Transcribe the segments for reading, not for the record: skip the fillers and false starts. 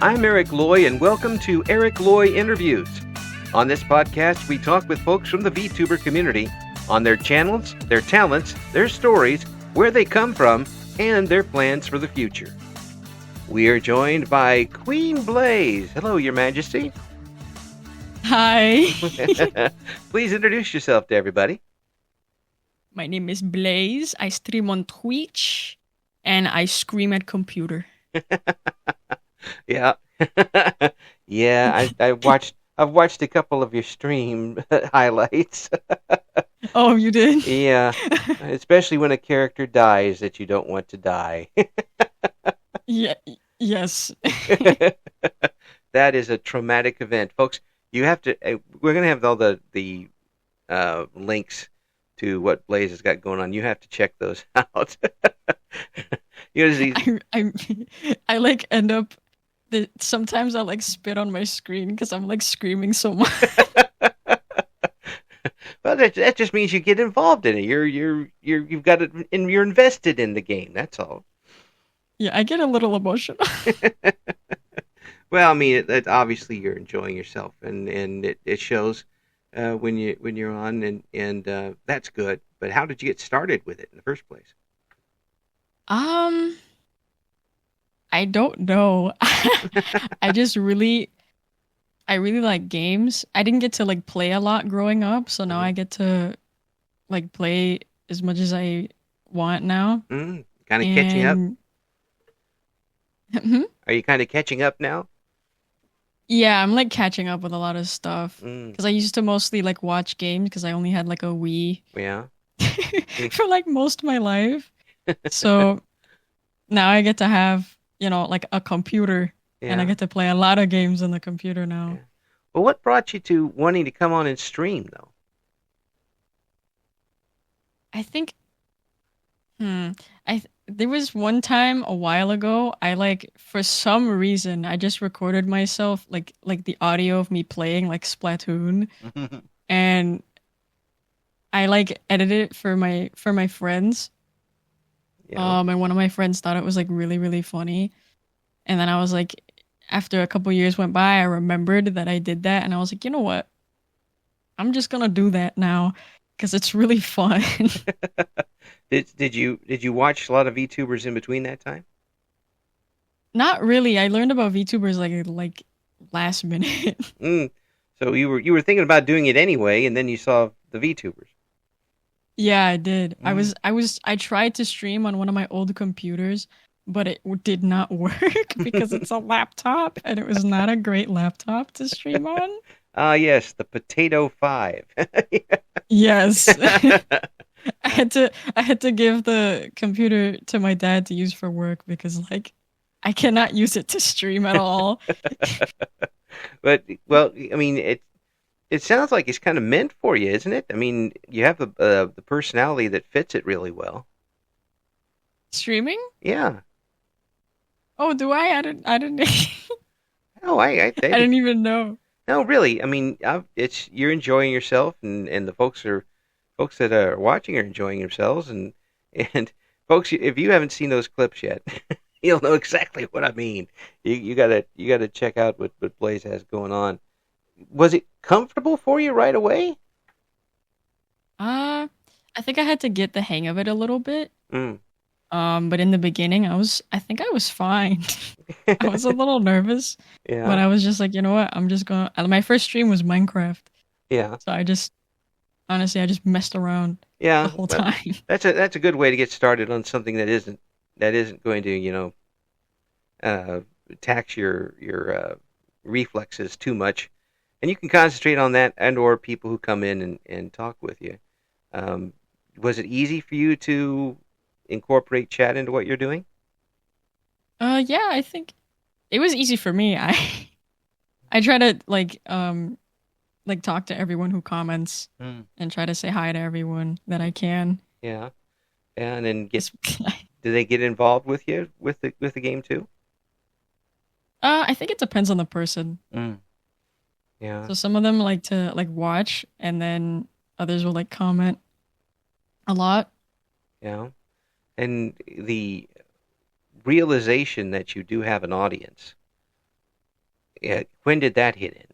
I'm Eric Loy, and welcome to Eric Loy Interviews. On this podcast, we talk with folks from the VTuber community on their channels, their talents, their stories, where they come from, and their plans for the future. We are joined by Queen Blaze. Hello, Your Majesty. Hi, Please introduce yourself to everybody. my name is Blaze. I stream on Twitch and I scream at computer. Yeah. Yeah, I've watched a couple of your stream highlights. Oh, you did? Yeah, especially when a character dies that you don't want to die. Yeah, yes. That is a traumatic event, folks. You have to. We're gonna have all the links to what Blaze has got going on. You have to check those out. You know, these, I like end up sometimes I like spit on my screen because I'm like screaming so much. well, that just means you get involved in it. You've got it, and you're invested in the game. That's all. Yeah, I get a little emotional. Well, I mean, obviously you're enjoying yourself, and it shows when you're on, and that's good. But how did you get started with it in the first place? Um, I don't know. I really like games. I didn't get to like play a lot growing up, so now I get to like play as much as I want now. Kind of catching up. And Mhm. Are you kind of catching up now? Yeah, I'm like catching up with a lot of stuff Mm, because I used to mostly like watch games because I only had like a Wii yeah. for like most of my life. So now I get to have, like a computer and I Yeah. get to play a lot of games on the computer now. Yeah. Well, what brought you to wanting to come on and stream, though? I think Hmm. There was one time a while ago, I like for some reason I just recorded myself like the audio of me playing like Splatoon and I like edited it for my friends. Yeah. And one of my friends thought it was like really really funny. And then I was like after a couple years went by, I remembered that I did that and I was like, "You know what? I'm just going to do that now because it's really fun." Did you watch a lot of VTubers in between that time? Not really. I learned about VTubers like last minute. Mm. So you were thinking about doing it anyway, and then you saw the VTubers. Yeah, I did. Mm. I tried to stream on one of my old computers, but it did not work because it's a laptop and it was not a great laptop to stream on. Ah, yes, the Potato 5. Yes. I had to give the computer to my dad to use for work because like I cannot use it to stream at all. But well, I mean, it sounds like it's kind of meant for you, isn't it? I mean, you have the personality that fits it really well. Streaming? Yeah. Oh, do I? I didn't Oh, I I think didn't even know. no, really. I mean, it's you're enjoying yourself, and the folks that are watching are enjoying themselves, and folks, if you haven't seen those clips yet, you'll know exactly what I mean. You gotta check out what Blaze has going on. Was it comfortable for you right away? Uh, I think I had to get the hang of it a little bit. Mm. But in the beginning, I think I was fine. I was a little nervous, but Yeah, I was just like, you know what? I'm just going. My first stream was Minecraft, yeah, so honestly, I just messed around the yeah. whole Well, time. that's a good way to get started on something that isn't going to uh, tax your reflexes too much, and you can concentrate on that and or people who come in and talk with you. Um, was it easy for you to incorporate chat into what you're doing? Yeah, I think it was easy for me. I try to like talk to everyone who comments Mm. and try to say hi to everyone that I can. Yeah, and then It's- do they get involved with you with the game too? I think it depends on the person. Mm. Yeah, So some of them like to like watch, and then others will like comment a lot. yeah, and the realization that you do have an audience Yeah, when did that hit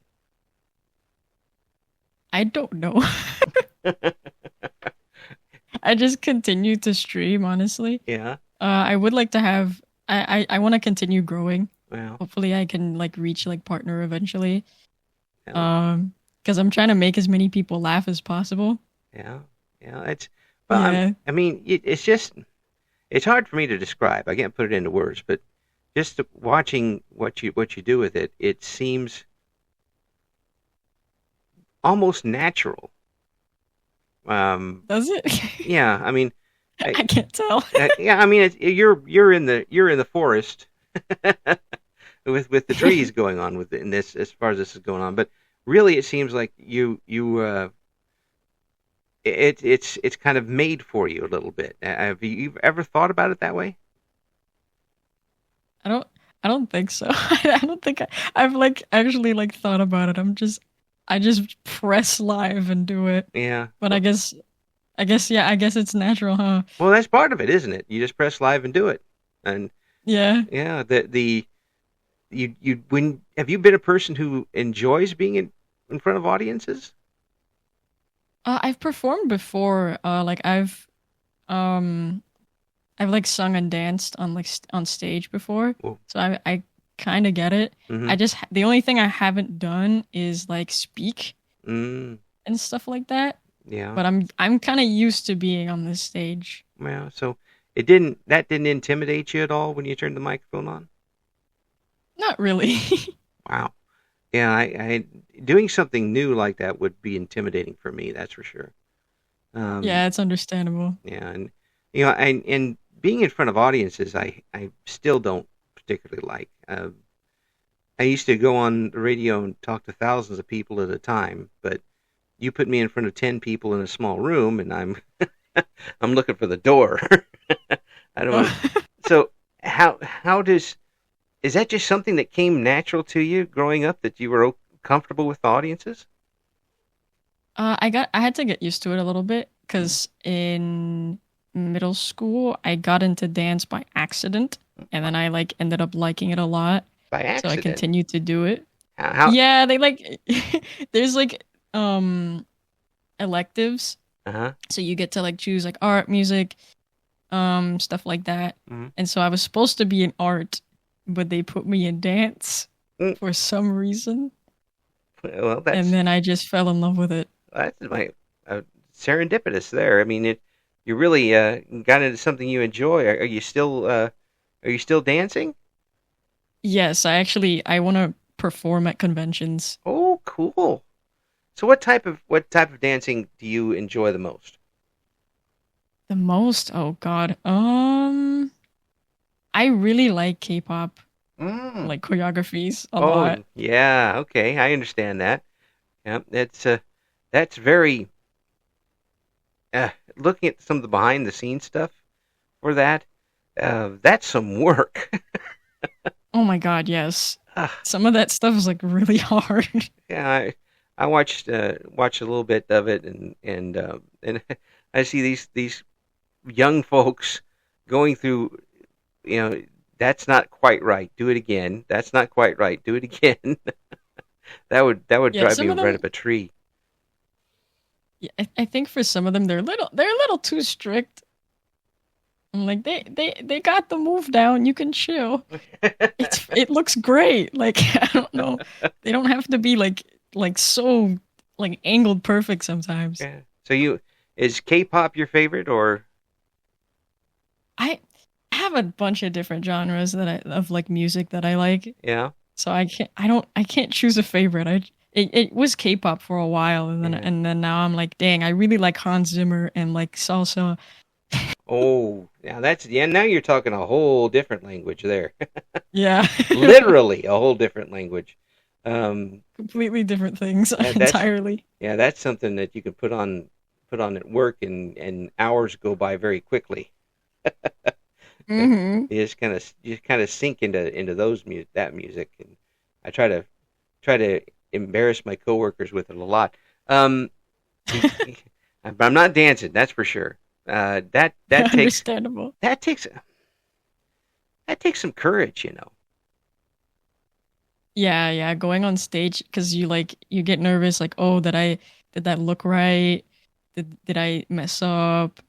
I don't know. in? I just continue to stream, honestly. Yeah. I would like to have. I want to continue growing. Well, Hopefully, I can like reach like partner eventually. well, Because I'm trying to make as many people laugh as possible. yeah, yeah. It's well. Yeah, I mean, it's just it's hard for me to describe. I can't put it into words, but just watching what you do with it, it seems almost natural. Um, does it? yeah. I mean, I, I can't tell. yeah. I mean, you're in the forest with the trees going on with in this as far as this is going on, but really, it seems like it's kind of made for you a little bit. Have you ever thought about it that way? I don't. I don't think so. I don't think I've like actually like thought about it. I just press live and do it. Yeah. But yeah. I guess it's natural, huh? Well, that's part of it, isn't it? You just press live and do it. And Yeah. yeah, the you when have you been a person who enjoys being in front of audiences? I've performed before. Um I've like sung and danced on like on stage before, Well, so I kind of get it. mm-hmm. The only thing I haven't done is like speak Mm, and stuff like that. yeah. But I'm kind of used to being on this stage. Well, so that didn't intimidate you at all when you turned the microphone on? Not really. Wow. Yeah, I doing something new like that would be intimidating for me, that's for sure. Um, Yeah, it's understandable. yeah, and and being in front of audiences, I still don't particularly like. I used to go on the radio and talk to thousands of people at a time, but you put me in front of 10 people in a small room, and I'm looking for the door. I don't want to. So how does is that just something that came natural to you growing up that you were comfortable with audiences? I had to get used to it a little bit because in middle school I got into dance by accident, and then I like ended up liking it a lot, By so I accident? continued to do it. How Yeah, they like there's like electives, uh-huh. so you get to like choose like art, music, stuff like that. Mm-hmm. And so I was supposed to be in art, but they put me in dance Mm, for some reason, well, and then I just fell in love with it. that's my serendipitous there. I mean, you really got into something you enjoy. Are you still dancing? Yes, I want to perform at conventions. Oh, cool. So what type of dancing do you enjoy the most? The most, oh God. I really like K-pop, Mm. like choreographies a lot. Oh, yeah. Okay, I understand that. Yeah, that's very looking at some of the behind the scenes stuff for that. That's some work. Oh my God, yes. Ah, Some of that stuff is like really hard. yeah, I watched a little bit of it, and I see these young folks going through. You know, that's not quite right. Do it again. That's not quite right. Do it again. That would Yeah, drive me some of right them. up a tree. Yeah, I think for some of them they're a little too strict. I'm like they got the move down. You can chill. It looks great. Like I don't know. They don't have to be like so like angled perfect sometimes. Yeah. So you is K-pop your favorite or I have a bunch of different genres of like music that I like. yeah? So I can't choose a favorite. It was K-pop for a while, Yeah. and then now I'm like, dang, I really like Hans Zimmer and like salsa. Oh, now now you're talking a whole different language there. Yeah. Literally a whole different language. Um, Completely different things that's entirely. yeah, that's something that you can put on at work and hours go by very quickly. Hmm. You just kind of sink into that music, and I try to embarrass my coworkers with it a lot. Um, but I'm not dancing, that's for sure. That takes Understandable. that takes that takes some courage, you know. Yeah, yeah, going on stage because you get nervous, like, oh, did that look right? Did I mess up?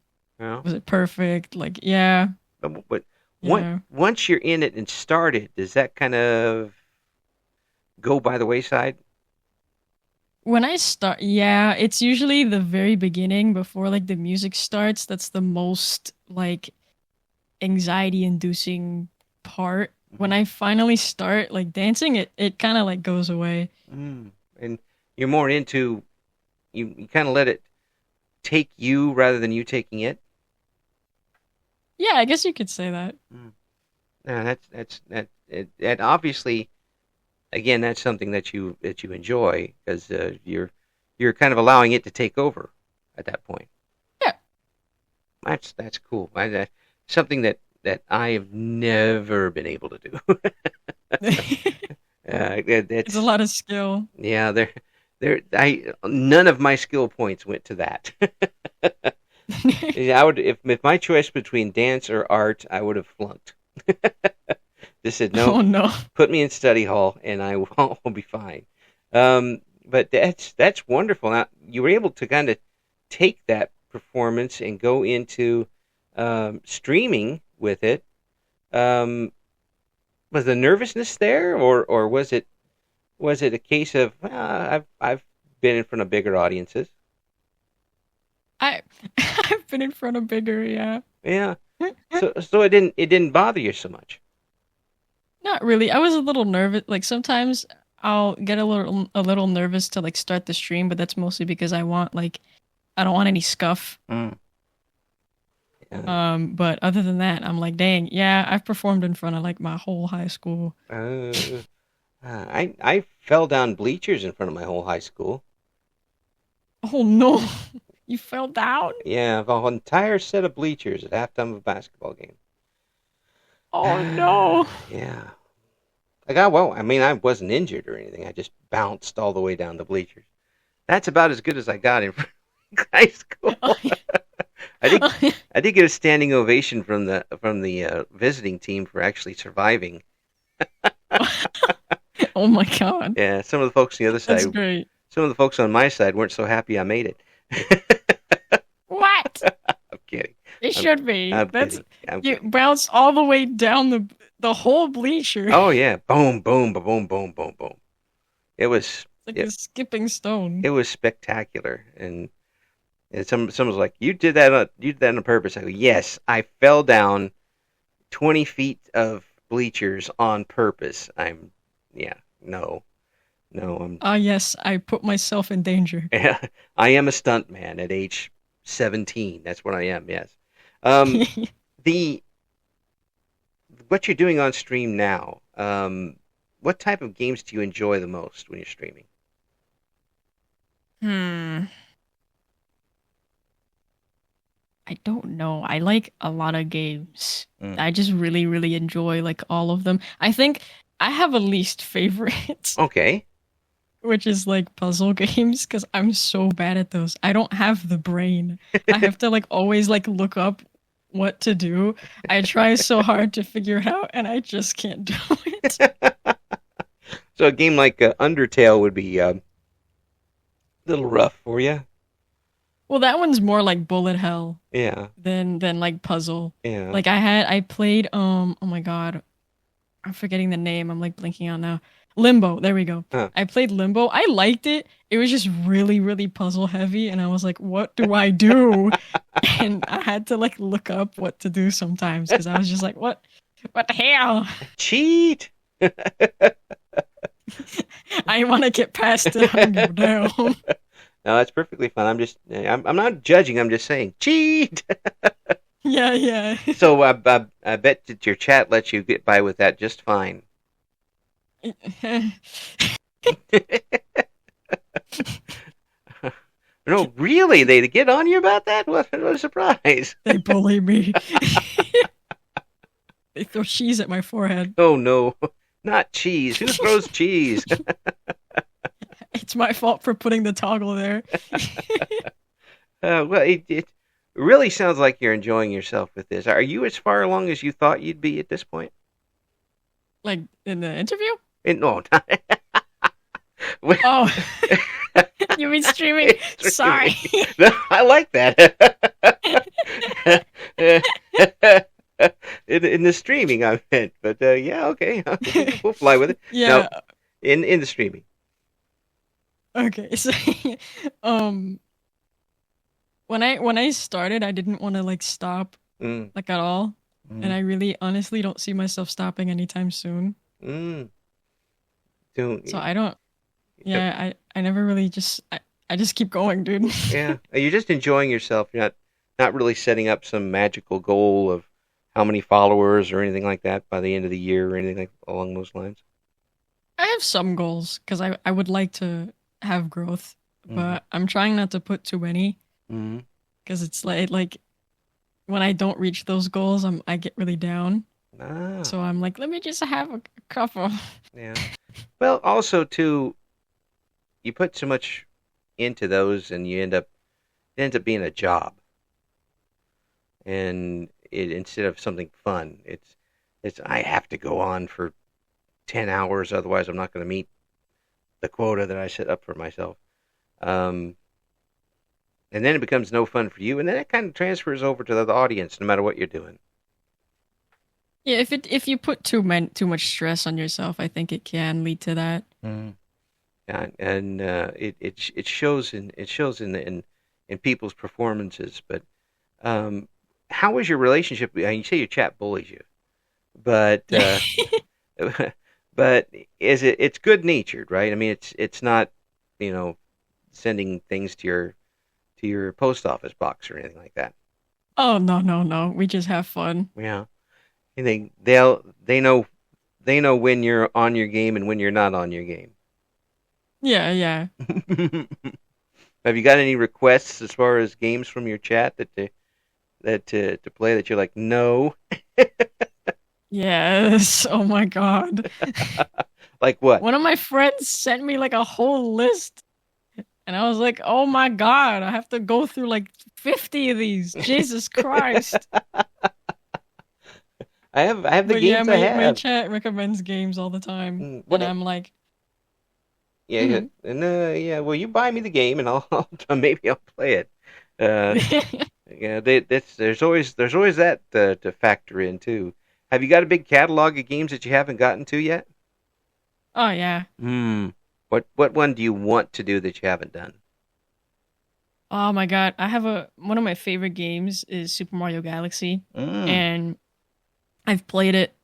You know, Was it perfect? Like, yeah, but yeah. once you're in it and started, does that kind of go by the wayside? When I start, yeah, it's usually the very beginning before like the music starts. That's the most like anxiety inducing part. When Mhm. I finally start like dancing, it kind of like goes away. And you're more into you kind of let it take you rather than you taking it. Yeah, I guess you could say that. Mm. No, that obviously again that's something that you enjoy because you're kind of allowing it to take over at that point. Yeah. That's cool. Something that I have never been able to do. It's a That's lot of skill. yeah. There. I none of my skill points went to that. Yeah, I would if my choice between dance or art, I would have flunked. Just said no, Oh no. put me in study hall, and I will be fine. But that's wonderful. Now you were able to kind of take that performance and go into streaming with it. Um, was the nervousness there, or was it a case of I've been in front of bigger audiences? I I've been in front of bigger, yeah. Yeah, so it didn't bother you so much. Not really. I was a little nervous. Like sometimes I'll get a little nervous to like start the stream, but that's mostly because I don't want any scuff. Mm. Yeah. But other than that, I'm like, dang, yeah, I've performed in front of like my whole high school. Uh, I fell down bleachers in front of my whole high school. Oh no, you fell down? Yeah, the whole entire set of bleachers at halftime of a basketball game. Oh no. Yeah. I got well. I mean, I wasn't injured or anything. I just bounced all the way down the bleachers. That's about as good as I got in high school. I did. I did get a standing ovation from the visiting team for actually surviving. Oh my god. Yeah, some of the folks on the other That's side, great. some of the folks on my side weren't so happy I made it. What? I'm kidding. It I'm, should be. I'm That's kidding. I'm you kidding. bounced all the way down the whole bleacher. Oh yeah, boom, boom, boom, boom, boom, boom. It was Like a it, skipping stone. it was spectacular, and someone's like, you did that on purpose." I go, "Yes, I fell down 20 feet of bleachers on purpose." Yeah, no, no, Ah, yes, I put myself in danger. I am a stunt man at age 17. That's what I am. Yes. Um, the what you're doing on stream now. What type of games do you enjoy the most when you're streaming? Hmm. I don't know. I like a lot of games. Mm. I just really, really enjoy like all of them. I think I have a least favorite, Okay. which is like puzzle games because I'm so bad at those. I don't have the brain. I have to like always like look up what to do. I try so hard to figure it out and I just can't do it. So a game like Undertale would be a little rough for you. Well, that one's more like bullet hell Yeah. than like puzzle. Yeah. Like I played oh my god, I'm forgetting the name. I'm like blinking out now. Limbo. There we go. Huh. I played Limbo. I liked it. It was just really, really puzzle heavy, and I was like, "What do I do?" And I had to like look up what to do sometimes because I was just like, What the hell? Cheat. I want to get past it. I'm gonna go down." No, that's perfectly fine. I'm not judging. I'm just saying cheat. Yeah, yeah. So I bet that your chat lets you get by with that just fine. No, really, they get on you about that? What a surprise! They bully me. They throw cheese at my forehead. Oh no, not cheese. Who throws cheese? It's my fault for putting the toggle there. Well, it really sounds like you're enjoying yourself with this. Are you as far along as you thought you'd be at this point? Like in the interview? No, not, well, Oh, you mean streaming? it's Sorry. streaming. No, I like that. In the streaming, I meant, but yeah, okay, we'll fly with it. No, Yeah. in the streaming. Okay. So, um, when I started, I didn't want to like stop Mm, like at all, and mm, I really honestly don't see myself stopping anytime soon. mm. Don't, So I don't. Yeah, I never really I just keep going, dude. yeah, you're just enjoying yourself. You're not really setting up some magical goal of how many followers or anything like that by the end of the year or anything like along those lines. I have some goals because I would like to have growth, Mm-hmm. but I'm trying not to put too many Mm-hmm. because it's like when I don't reach those goals, I get really down. Ah, So I'm like, let me just have a couple. yeah. Well, also too, you put so much into those, and it ends up being a job, and it instead of something fun, it's I have to go on for 10 hours, otherwise I'm not going to meet the quota that I set up for myself. Um, and then it becomes no fun for you, and then it kind of transfers over to the audience, no matter what you're doing. Yeah, if you put too much stress on yourself, I think it can lead to that. Mm. And it shows in people's performances. But um, how is your relationship? You say your chat bullies you, but Yeah. but it's good natured, right? I mean, it's not you know sending things to your post office box or anything like that. Oh no, no, no. We just have fun. Yeah, and they know when you're on your game and when you're not on your game. Yeah, yeah. Have you got any requests as far as games from your chat to play that you're like no? Yes. Oh my god. Like what? One of my friends sent me like a whole list. And I was like, oh my God, I have to go through like 50 of these. Jesus Christ. I have the But yeah, games I my have. chat recommends games all the time. What? And I'm like, Yeah, yeah, mhm. and yeah. Well, you buy me the game, and maybe I'll play it. Uh, yeah, there's always that to factor in too. Have you got a big catalog of games that you haven't gotten to yet? Oh yeah. Hmm. What one do you want to do that you haven't done? Oh my God. I have a one of my favorite games is Super Mario Galaxy. Mm. And I've played it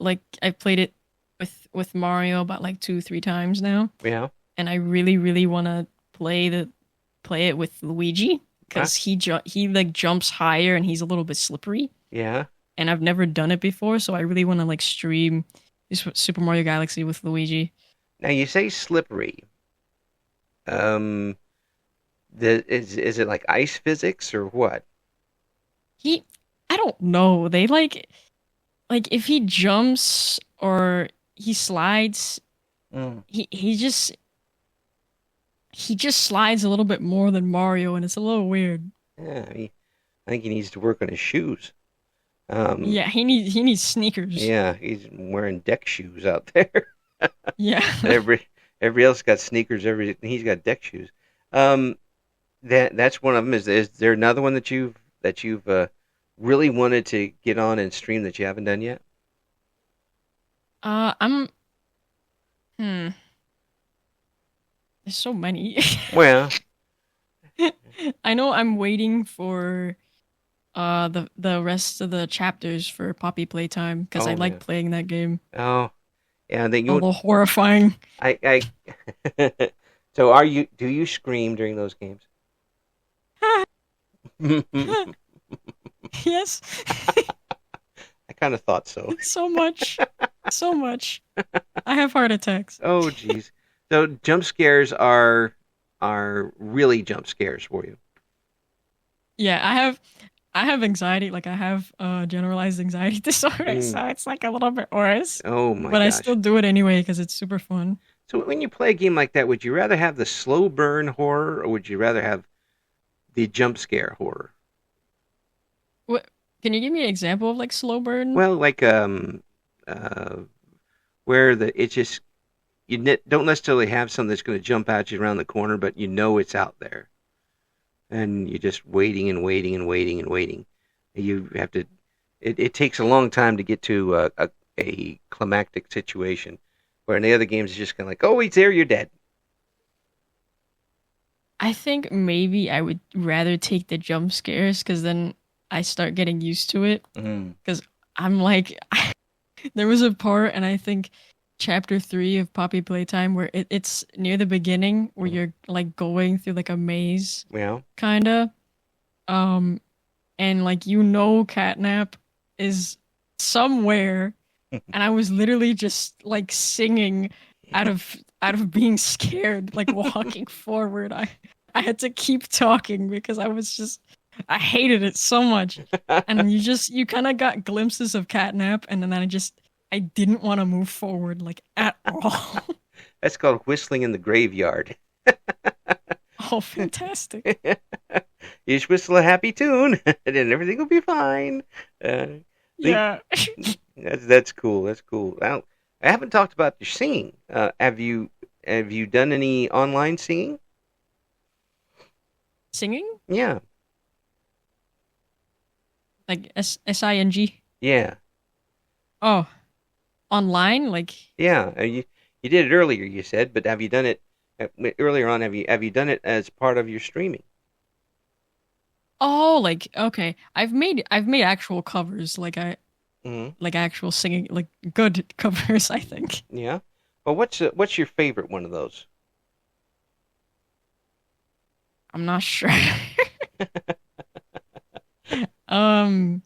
with Mario about like 2, 3 times now. Yeah. And I really, really wanna play it with Luigi. Ah, Because he like jumps higher and he's a little bit slippery. yeah. And I've never done it before, so I really want to like stream this Super Mario Galaxy with Luigi. Now you say slippery. Um, is it like ice physics or what? He, I don't know. They like if he jumps or he slides, Mm. he just slides a little bit more than Mario, and it's a little weird. Yeah, I think he needs to work on his shoes. Um, Yeah, he needs sneakers. yeah, he's wearing deck shoes out there. Yeah. Every else got sneakers. He's got deck shoes. Um, that's one of them. Is there another one that you've really wanted to get on and stream that you haven't done yet? I'm hmm. There's so many. Well, I know I'm waiting for the rest of the chapters for Poppy Playtime because I oh like yeah, playing that game. oh yeah. Then you Although horrifying. I so are you do you scream during those games? I Yes. kind of thought so. So much. So much. I have heart attacks. Oh geez. So jump scares are really jump scares for you. Yeah, I have anxiety, like I have generalized anxiety disorder, Mm. so it's like a little bit worse. Oh my But I still gosh. do it anyway because it's super fun. So when you play a game like that, would you rather have the slow burn horror or would you rather have the jump scare horror? What can you give me an example of like slow burn? Well, like uh where the it just don't necessarily have something that's going to jump at you around the corner, but you know it's out there, and you're just waiting and waiting and waiting and waiting. You have to. It takes a long time to get to a climactic situation, where in the other games it's just kind of like, oh, he's there, you're dead. I think maybe I would rather take the jump scares because then I start getting used to it. Mm. Because I'm like, there was a part, and I think chapter 3 of Poppy Playtime where it's near the beginning where Mm. you're like going through like a maze, Well, kinda. Um, and like Catnap is somewhere, and I was literally just like singing out of being scared, like walking forward. I had to keep talking because I hated it so much. And you kind of got glimpses of Catnap, and then I didn't want to move forward like at all. that's called whistling in the graveyard. Oh, fantastic. You just whistle a happy tune, and then everything will be fine. The, Yeah. that's cool. That's cool. I haven't talked about your singing. Have you done any online singing? Singing? Yeah, Like SING? yeah, Oh, online? Like, yeah. You did it earlier, you said, but have you done it earlier on? Have you done it as part of your streaming? oh, like, okay. I've made actual covers, Hmm. like actual singing, like good covers, I think. Yeah. Well, what's your favorite one of those? I'm not sure. Um,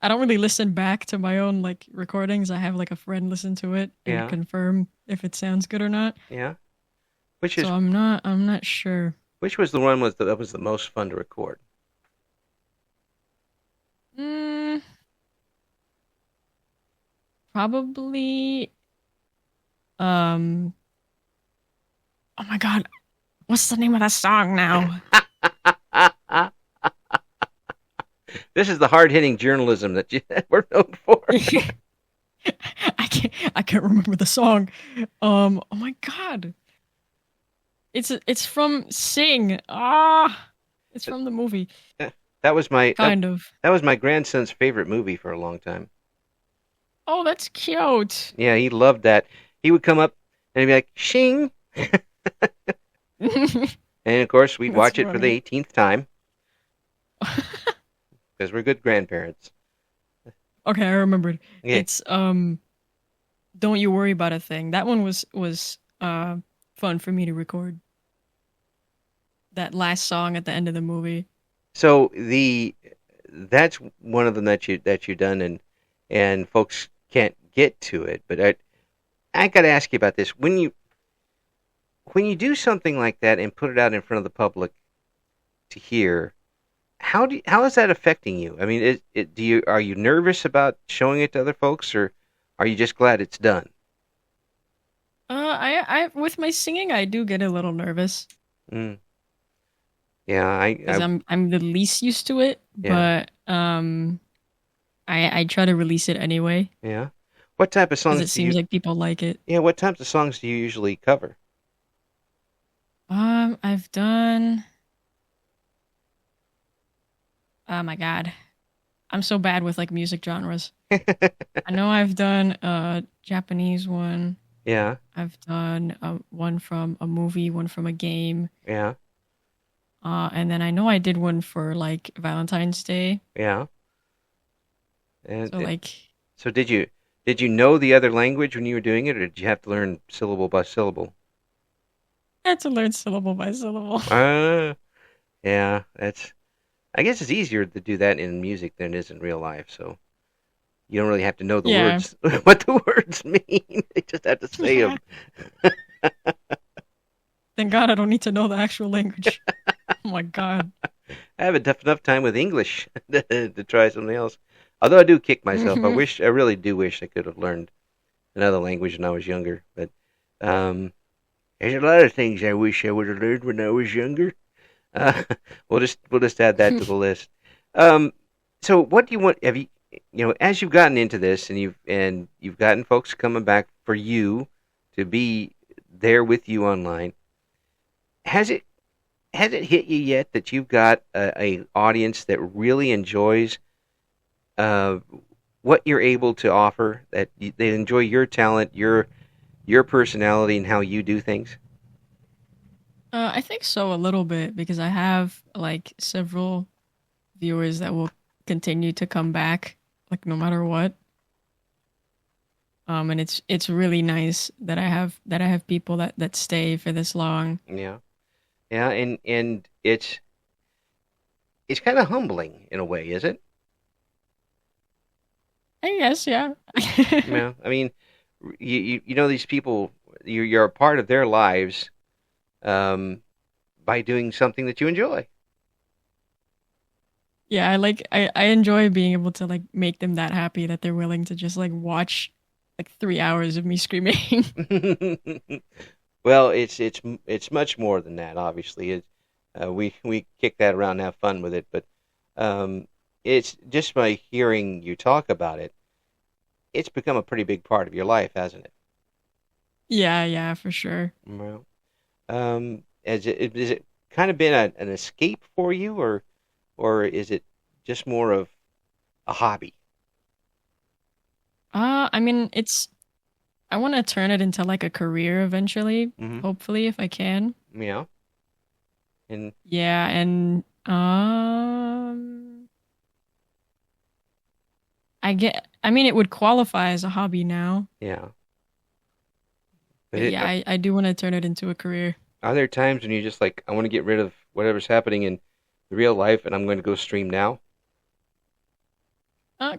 I don't really listen back to my own like recordings. I have like a friend listen to it and Yeah, confirm if it sounds good or not. yeah. Which So is I'm not sure. which was the one that was the most fun to record? Mm, probably um oh my god, what's the name of that song now? This is the hard hitting journalism that we're known for. I can't remember the song. Oh my god. It's from Sing. Ah, it's from the movie. That was my that, Kind of. that was my grandson's favorite movie for a long time. Oh, that's cute. Yeah, he loved that. He would come up and he'd be like, "Shing," and of course we'd That's watch it for the funny. 18th time because we're good grandparents. Okay, I remembered. Yeah. It's Don't You Worry About a Thing. That one was fun for me to record. That last song at the end of the movie. So that's one of them that you've done, and folks can't get to it. But I got to ask you about this. When you do something like that and put it out in front of the public to hear, how is that affecting you? I mean, are you nervous about showing it to other folks, or are you just glad it's done? I with my singing I do get a little nervous Mm, yeah, because I'm the least used to it, yeah, but I try to release it anyway yeah. What type of because songs it do you? seems like people like it. Yeah, what types of songs do you usually cover? I've done. Oh my god, I'm so bad with like music genres. I know I've done a Japanese one. Yeah, I've done one from a movie, one from a game. yeah, And then I know I did one for like Valentine's Day. yeah. And, So like so did you know the other language when you were doing it, or did you have to learn syllable by syllable? I had to learn syllable by syllable. Uh, yeah, that's. I guess it's easier to do that in music than it is in real life. So you don't really have to know the Yeah. words, what the words mean. You just have to say them. Thank God I don't need to know the actual language. Oh my God. I have a tough enough time with English to try something else. Although I do kick myself. I really do wish I could have learned another language when I was younger. But um, there's a lot of things I wish I would have learned when I was younger. Uh, we'll just add that to the list. Um, so what do you want? Have as you've gotten into this and you've gotten folks coming back for you to be there with you online. Has it hit you yet that you've got a audience that really enjoys uh, what you're able to offer? That they enjoy your talent, your personality, and how you do things? I think so a little bit because I have like several viewers that will continue to come back, like no matter what. And it's really nice that I have people that stay for this long. Yeah, yeah, and it's kind of humbling in a way, is it? I guess, yeah. Yeah, I mean, you know these people, you're a part of their lives um, by doing something that you enjoy. Yeah, I enjoy being able to like make them that happy that they're willing to just like watch like 3 hours of me screaming. Well, it's much more than that. Obviously, we kick that around and have fun with it, but um, it's just by hearing you talk about it, it's become a pretty big part of your life, hasn't it? Yeah, yeah, for sure. Well, is it kind of been an escape for you, or is it just more of a hobby? I mean, it's I want to turn it into like a career eventually, Hmm. hopefully if I can. Yeah, and Yeah, and I mean it would qualify as a hobby now, yeah, but but yeah, I do want to turn it into a career. are there times when you just like, I want to get rid of whatever's happening in real life, and I'm going to go stream now?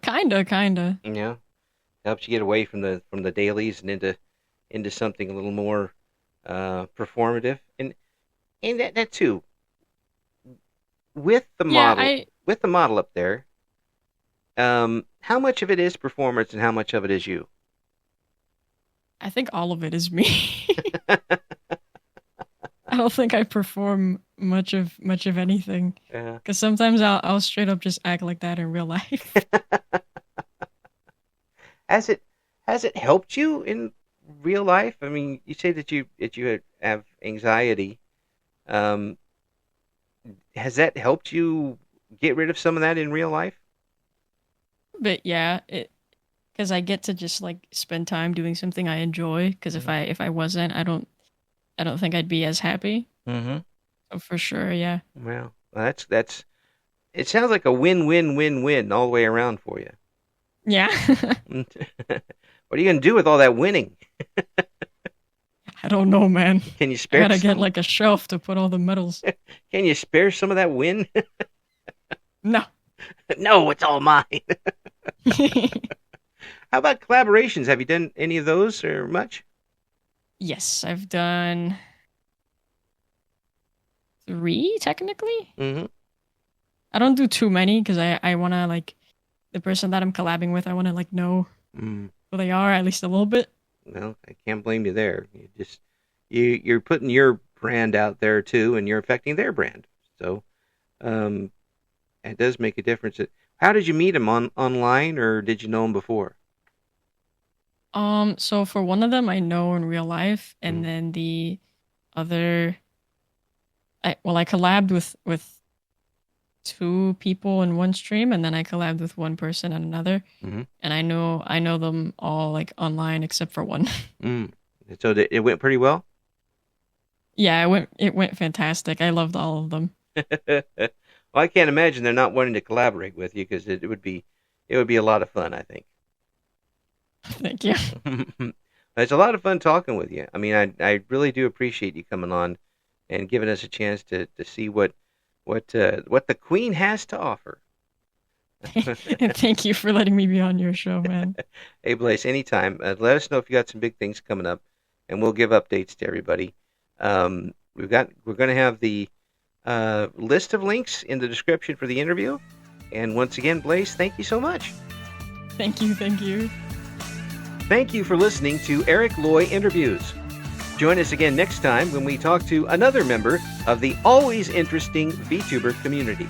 Kinda. Yeah, helps you get away from the dailies and into something a little more performative, and that too with the Yeah, model with the model up there. How much of it is performance and how much of it is you? I think all of it is me. I don't think I perform much of anything uh, because sometimes I'll straight up just act like that in real life. has it helped you in real life? I mean, you say that you have anxiety. Um, has that helped you get rid of some of that in real life? But yeah, it because I get to just like spend time doing something I enjoy. Because Hmm. if I wasn't, I don't think I'd be as happy. Hmm. So for sure, yeah, Well, that's it sounds like a win-win-win-win all the way around for you. yeah. What are you gonna do with all that winning? I don't know, man. Can you I spare gotta get some? like a shelf to put all the medals. Can you spare some of that win? No. No, it's all mine. How about collaborations? Have you done any of those or much? Yes, I've done three technically. Mm-hmm. I don't do too many because I wanna like the person that I'm collabing with. I wanna like know Mm. who they are at least a little bit. Well, I can't blame you there. You're putting your brand out there too, and you're affecting their brand. So um, it does make a difference. How did you meet them online, or did you know them before? So for one of them, I know in real life, and Mm-hmm. then the other, I collabed with two people in one stream, and then I collabed with one person in another, Mm-hmm. and I know them all like online except for one. Mm. So it went pretty well. Yeah, it went fantastic. I loved all of them. Well, I can't imagine they're not wanting to collaborate with you because it would be a lot of fun. I think. Thank you. It's a lot of fun talking with you. I mean, I really do appreciate you coming on and giving us a chance to see what the Queen has to offer. And thank you for letting me be on your show, man. Hey, Blaze, anytime. Let us know if you got some big things coming up, and we'll give updates to everybody. We're going to have the list of links in the description for the interview. And once again, Blaze, thank you so much. Thank you, thank you. Thank you for listening to Eric Loy Interviews. Join us again next time when we talk to another member of the always interesting VTuber community.